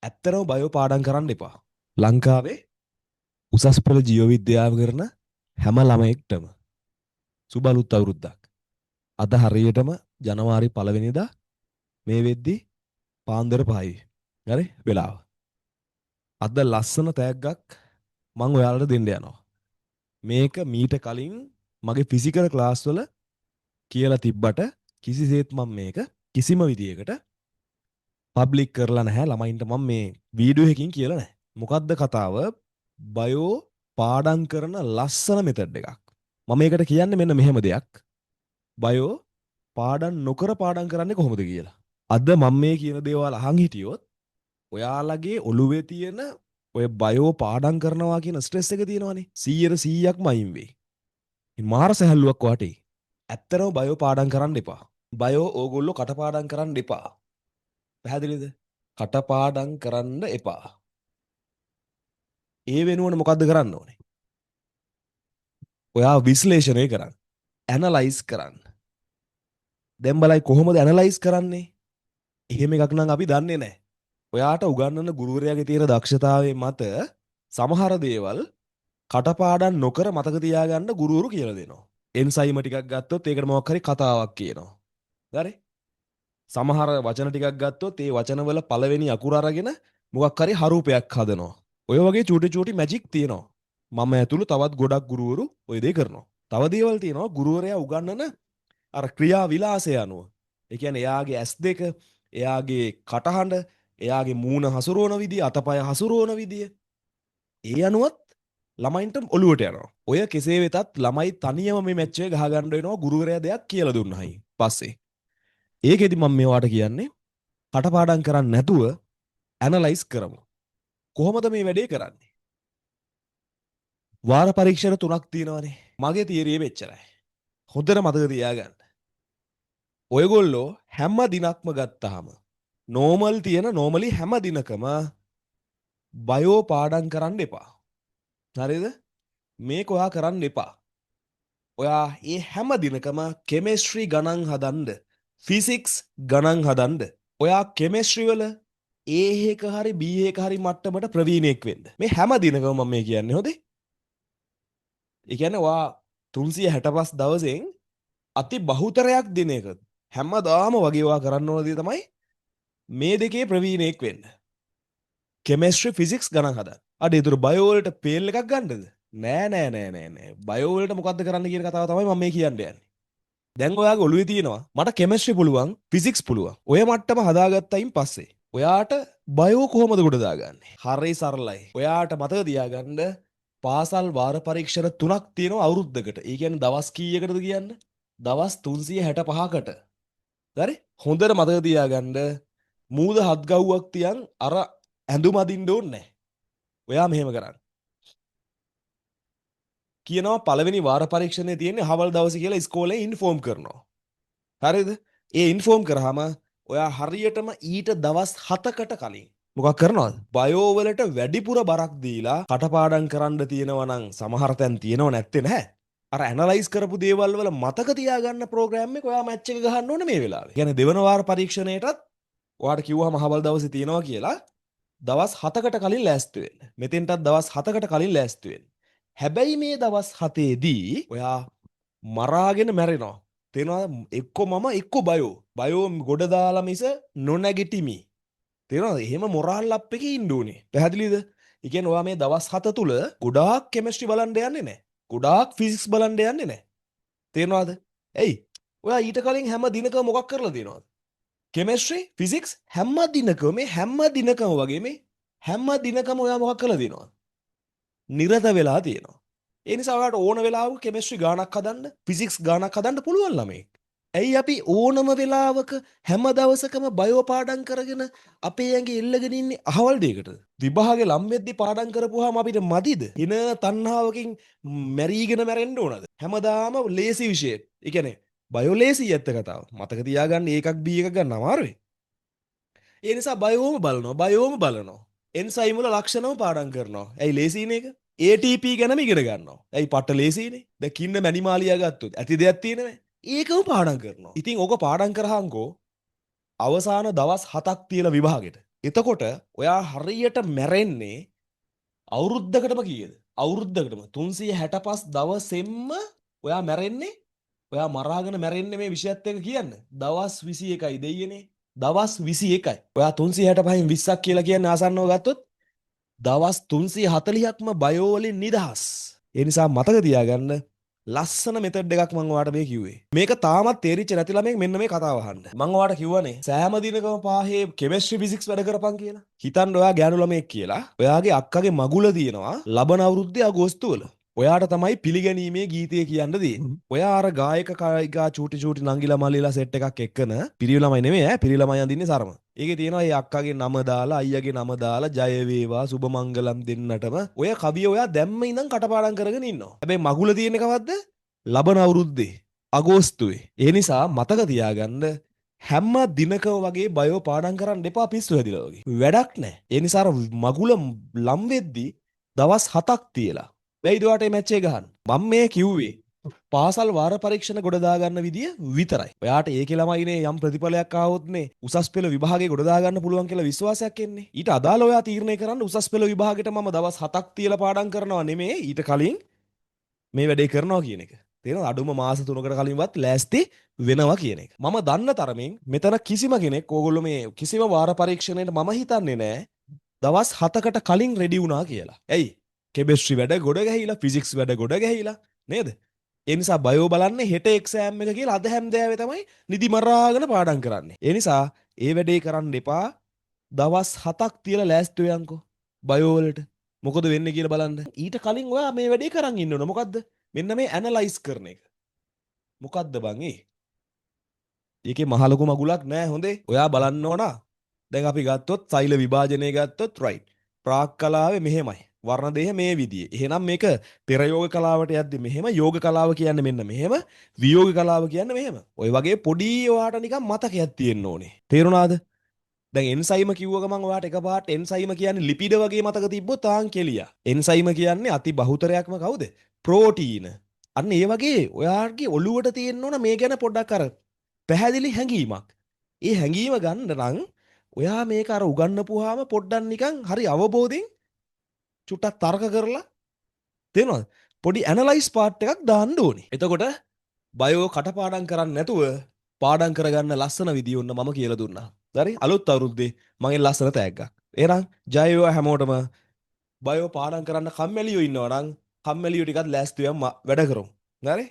ඇත්තටම බයෝ පාඩම් කරන්න එපා. ලංකාවේ උසස් පෙළ ජීව විද්‍යාව කරන හැම ළමයෙක්ටම සුබ අලුත් අවුරුද්දක්. අද හරියටම ජනවාරි 1 වෙනිදා මේ වෙද්දි පාන්දර 5යි. හරි වෙලාව. අද ලස්සන තෑග්ගක් මම ඔයාලට දෙන්න යනවා. මේක මීට කලින් මගේ ෆිසිකල් ක්ලාස් වල කියලා තිබ්බට කිසිසේත් මම මේක කිසිම විදියකට පබ්ලික් කරලා නැහැ. ළමයින්ට මම මේ වීඩියෝ එකකින් කියලා නැහැ. මොකද්ද කතාව? බයෝ පාඩම් කරන ලස්සන මෙතඩ් එකක්. මම මේකට කියන්නේ මෙන්න මෙහෙම දෙයක්. බයෝ පාඩම් නොකර පාඩම් කරන්නේ කොහොමද කියලා. අද මම මේ කියන දේවල් අහන් හිටියොත් ඔයාලගේ ඔළුවේ තියෙන ඔය බයෝ පාඩම් කරනවා කියන ස්ට්‍රෙස් එක තියෙනවනේ 100%ක්ම අයින් වෙයි. මාර සැහැල්ලුවක් වාටේ. ඇත්තටම බයෝ පාඩම් කරන්න එපා. බයෝ ඕගොල්ලෝ කටපාඩම් කරන්න එපා. පැහැදිලිද? කටපාඩම් කරන්න එපා. ඒ වෙනුවට මොකද්ද කරන්න ඕනේ? ඔයා විශ්ලේෂණය කරන්න. ඇනලයිස් කරන්න. දැන් බලයි කොහොමද ඇනලයිස් කරන්නේ? එහෙම එකක් නම් අපි දන්නේ නැහැ. ඔයාට උගන්වන ගුරුවරයාගේ තියෙන දක්ෂතාවයේ මත සමහර දේවල් කටපාඩම් නොකර මතක තියාගන්න ගුරුවරු කියලා දෙනවා. එන්සයිම ටිකක් ගත්තොත් ඒකට මොකක් හරි කතාවක් කියනවා. හරි? සමහර වචන ටිකක් ගත්තොත් ඒ වචනවල පළවෙනි අකුර අරගෙන මොකක් හරි හරූපයක් හදනවා. ඔය වගේ චූටි චූටි මැජික් තියෙනවා. මම ඇතුළු තවත් ගොඩක් ගුරුවරු ඔය දේ කරනවා. තව දේවල් තියෙනවා ගුරුවරයා උගන්වන අර ක්‍රියා විලාසය අනුව. ඒ කියන්නේ එයාගේ ඇස් දෙක, එයාගේ කටහඬ, එයාගේ මූණ හසුරවන විදිය, අතපය හසුරවන විදිය. ඒ අනුවත් ළමයින්ට ඔලුවට යනවා. ඔය කෙසේ වෙතත් ළමයි තනියම මේ මැච් එක ගහ ගන්න වෙනවා ගුරුවරයා දෙයක් කියලා දුන්නහයි. පස්සේ ඒකෙදි මම මේවට කියන්නේ කටපාඩම් කරන්නේ නැතුව ඇනලයිස් කරමු. කොහොමද මේ වැඩේ කරන්නේ? වාර පරීක්ෂණ 3ක් තියෙනවානේ. මගේ තියරිය මෙච්චරයි. හොඳට මතක තියාගන්න. ඔයගොල්ලෝ හැම දිනක්ම ගත්තාම නෝමලි හැම දිනකම බයෝ පාඩම් කරන්න එපා. හරිද? මේක ඔයා කරන්න එපා. ඔයා ඒ හැම දිනකම කෙමිස්ට්‍රි ගණන් හදන්න, ෆිසික්ස් ගණන් හදන්න. ඔයා කෙමිස්ට්‍රි වල A එක හරි B එක හරි මට්ටමට ප්‍රවීණයෙක් වෙන්න. මේ හැම දිනකම මම මේ කියන්නේ හොඳේ. ඒ කියන්නේ ඔයා 365 දවසෙන් අති බහුතරයක් දිනයක හැමදාම වගේ ඔයා කරන්න ඕන දේ තමයි මේ දෙකේ ප්‍රවීණයෙක් වෙන්න. කෙමිස්ට්‍රි ෆිසික්ස් ගණන් හදන්න. අඩේ ඒතර බයෝ වලට පේල් එකක් ගන්නද? නෑ. බයෝ වලට මොකද්ද කරන්න කියන කතාව තමයි මම මේ කියන්න යන්නේ. දැන් ඔයාගේ ඔළුවේ තියෙනවා මට කෙමිස්ට්‍රි පුළුවන්, ෆිසික්ස් පුළුවන්. ඔය මට්ටම හදාගත්තයින් පස්සේ ඔයාට බයෝ කොහොමද ගොඩ දාගන්නේ? හරි සරලයි. ඔයාට මතක තියාගන්න පාසල් වාර පරීක්ෂණ 3ක් තියෙනවා අවුරුද්දකට. ඒ කියන්නේ දවස් කීයකටද කියන්නේ? දවස් 365කට. හරි? හොඳට මතක තියාගන්න මූද හත් ගව්වක් තියන් අර ඇඳුම අදින්න ඕනේ නැහැ. ඔයා මෙහෙම කරන්න. කියනවා පළවෙනි වාර පරීක්ෂණේ තියෙන්නේ හවල් දවසේ කියලා ඉස්කෝලේ ඉන්ෆෝම් කරනවා. හරිද? ඒ ඉන්ෆෝම් කරාම ඔයා හරියටම ඊට දවස් 7කට කලින් මොකක් කරනවද? බයෝ වලට වැඩිපුර බරක් දීලා කටපාඩම් කරන්න තියෙනවා නම් සමහර තැන් තියෙනව නැත්තේ නැහැ. අර ඇනලයිස් කරපු දේවල් වල මතක තියාගන්න ප්‍රෝග්‍රෑම් එක ඔයා මැච් එක ගහන්න ඕනේ මේ වෙලාවේ. කියන්නේ දෙවන වාර පරීක්ෂණයටත් ඔයාට කිව්වම හවල් දවසේ තියෙනවා කියලා දවස් 7කට කලින් ලෑස්ති වෙන්න. මෙතෙන්ටත් දවස් 7කට කලින් ලෑස්ති වෙන්න. හැබැයි මේ දවස් 7ේදී ඔයා මරාගෙන මැරෙනවා. තේරෙනවද? එක්ක මම එක්ක බයෝ. බයෝ ගොඩ දාලා මිස නොනැගිටිමි. තේරෙනවද? එහෙම මොරාල් අප් එකේ ඉන්න ඕනේ. පැහැදිලිද? ඒ කියන්නේ ඔයා මේ දවස් 7 තුල ගොඩාක් කෙමිස්ට්‍රි බලන්න යන්නේ නැහැ. ගොඩාක් ෆිසික්ස් බලන්න යන්නේ නැහැ. තේරෙනවද? එයි ඔයා ඊට කලින් හැම දිනකම මොකක් කරලා තියෙනවද? කෙමිස්ට්‍රි ෆිසික්ස් හැම දිනකම වගේ මේ හැම දිනකම ඔයා මොකක් කරලා තියෙනවද? නිරත වෙලා තියෙනවා. ඒ නිසා ඔයාලට ඕන වෙලාවක කෙමිස්ට්‍රි ගානක් හදන්න, ෆිසික්ස් ගානක් හදන්න පුළුවන් ළමෙක්. ඇයි අපි ඕනම වෙලාවක හැම දවසකම බයෝ පාඩම් කරගෙන අපේ ඇඟේ එල්ලගෙන ඉන්නේ අහවල් දෙයකට? විභාගේ ලම් වෙද්දි පාඩම් කරපුවාම අපිට මදිද? එන තණ්හාවකින් මැරීගෙන මැරෙන්න ඕනද? හැමදාම ලේසි විෂය. ඒ කියන්නේ බයෝ ලේසි ඇත්ත කතාව. මතක තියාගන්න එකක් B එකක් ගන්න අමාරුයි. ඒ නිසා බයෝම බලනවා. එන්සයිම් වල ලක්ෂණම පාඩම් කරනවා. ඇයි ලේසිනේ එක? ATP ගැනම ඉගෙන ගන්නවා. ඇයි පට්ට ලේසිනේ? දැන් කින්න මැනිමාලියා ගත්තොත් ඇති දෙයක් තියෙනවද? ඒකම පාඩම් කරනවා. ඉතින් ඕක පාඩම් කරාංකෝ අවසාන දවස් 7ක් තියලා විභාගෙට. එතකොට ඔයා හරියට මැරෙන්නේ අවුරුද්දකටම කීයද? අවුරුද්දකටම 365 දවසෙන්ම ඔයා මැරෙන්නේ ඔයා මරාගෙන මැරෙන්නේ මේ විෂයත් එක්ක කියන්න. දවස් 21යි දෙයියනේ. දවස් 21යි. ඔයා 365න් 20ක් කියලා කියන්නේ ආසන්නව ගත්තොත් දවස් 340ක්ම බයෝ වලින් නිදහස්. ඒ නිසා මතක තියාගන්න ලස්සන මෙතඩ් එකක් මම ඔයාලට මේ කිව්වේ. මේක තාමත් තේරිච්ච නැති ළමෙක් මෙන්න මේ කතාව අහන්න. මම ඔයාලට කිව්වනේ සෑම දිනකම පාහේ කෙමිස්ට්‍රි ෆිසික්ස් වැඩ කරපන් කියලා. හිතන්න ඔයා ගෑනු ළමෙක් කියලා. ඔයාගේ අක්කගේ මගුල තියෙනවා ලබන අවුරුද්දේ අගෝස්තු වල. ඔයාට තමයි පිළිගැනීමේ ගීතය කියන්න තියෙන්නේ. ඔයා අර ගායක කායිකා චූටි චූටි නංගිලා මල්ලිලා සෙට් එකක් එක්කන පිරිවි ළමයි නෙමෙයි ඈ පිරිවි ළමයි අඳින්නේ සරම. ඒකේ තියෙනවා ඒ අක්කගේ නම දාලා අයියාගේ නම දාලා ජය වේවා සුබ මංගලම් දෙන්නටම ඔය කවිය ඔයා දැම්ම ඉඳන් කටපාඩම් කරගෙන ඉන්නවා. හැබැයි මගුල තියෙන්නේ කවද්ද? ලබන අවුරුද්දේ අගෝස්තුවේ. ඒ නිසා මතක තියාගන්න හැම දිනකම වගේ බයෝ පාඩම් කරන්න එපා පිස්සු හැදිලා වගේ. වැඩක් නැහැ. ඒ නිසා අර මගුල ලම් වෙද්දි දවස් 7ක් තියලා බැයිද ඔයාට මේ මැච් එක ගහන්න. මම මේ කිව්වේ පාසල් වාර පරීක්ෂණ ගොඩ දාගන්න විදිය විතරයි. ඔයාට ඒකේ ළමයිනේ යම් ප්‍රතිඵලයක් ආවොත්නේ උසස් පෙළ විභාගේ ගොඩ දාගන්න පුළුවන් කියලා විශ්වාසයක් එන්නේ. ඊට අදාළ ඔයා තීරණය කරන්න උසස් පෙළ විභාගෙට මම දවස් 7ක් තියලා පාඩම් කරනවා නෙමෙයි ඊට කලින් මේ වැඩේ කරනවා කියන එක. තේරෙනවද? අඩුම මාස 3කට කලින්වත් ලෑස්ති වෙනවා කියන එක. මම දන්න තරමින් මෙතන කිසිම කෙනෙක් ඕගොල්ලෝ මේ කිසිම වාර පරීක්ෂණයට මම හිතන්නේ නෑ දවස් 7කට කලින් රෙඩි වුණා කියලා. ඇයි? කෙමිස්ට්‍රි වැඩ ගොඩ ගැහිලා, ෆිසික්ස් වැඩ ගොඩ ගැහිලා නේද? ඒ නිසා බයෝ බලන්නේ හෙට එක්සෑම් එක කියලා අද හැන්දෑවේ තමයි නිදි මරාගෙන පාඩම් කරන්නේ. ඒ නිසා ඒ වැඩේ කරන්න එපා. දවස් 7ක් තියලා ලෑස්ති වෙයන්කෝ බයෝ වලට. මොකද වෙන්නේ කියලා බලන්න. ඊට කලින් ඔයා මේ වැඩේ කරන් ඉන්න ඕන. මොකද්ද? මෙන්න මේ ඇනලයිස් කරන එක. මොකද්ද බං ඒ? ඒකේ මහ ලොකු මගුලක් නෑ හොඳේ. ඔයා බලන්න ඕන. දැන් අපි ගත්තොත් සෛල විභාජනය ගත්තොත් රයිට්. ප්‍රාක් කලාවේ මෙහෙමයි. වර්ණ දේහ මේ විදිහේ. එහෙනම් මේක පෙර යෝග කලාවට යද්දි මෙහෙම යෝග කලාව කියන්නේ මෙන්න මෙහෙම වියෝග කලාව කියන්නේ මෙහෙම. ඔය වගේ පොඩි ඔයාට නිකන් මතකයක් තියෙන්න ඕනේ. තේරුණාද? දැන් එන්සයිම කිව්ව ගමන් ඔයාට එකපාරට එන්සයිම කියන්නේ ලිපිඩ වගේ මතක තිබ්බොත් තාන් කෙලියා. එන්සයිම කියන්නේ අති බහුතරයක්ම කවුද? ප්‍රෝටීන. අන්න ඒ වගේ ඔයාගේ ඔළුවට තියෙන්න ඕන මේ ගැන පොඩ්ඩක් අර පැහැදිලි හැඟීමක්. ඒ හැඟීම ගන්න නම් ඔයා මේක අර උගන්නපුවාම පොඩ්ඩක් නිකන් හරි අවබෝධයෙන් චුට්ටක් තර්ක කරලා තේරෙනවද? පොඩි ඇනලයිස් පාර්ට් එකක් දාන්න ඕනේ. එතකොට බයෝ කටපාඩම් කරන්නේ නැතුව පාඩම් කරගන්න ලස්සන විදිය ඔන්න මම කියලා දුන්නා. හරි? අලුත් අවුරුද්දේ මගේ ලස්සන තෑග්ගක්. එහෙනම් ජය වේවා හැමෝටම. බයෝ පාඩම් කරන්න කම්මැලියෝ ඉන්නවා නම් කම්මැලියෝ ටිකක් ලෑස්ති වෙන්න වැඩ කරමු. හරි?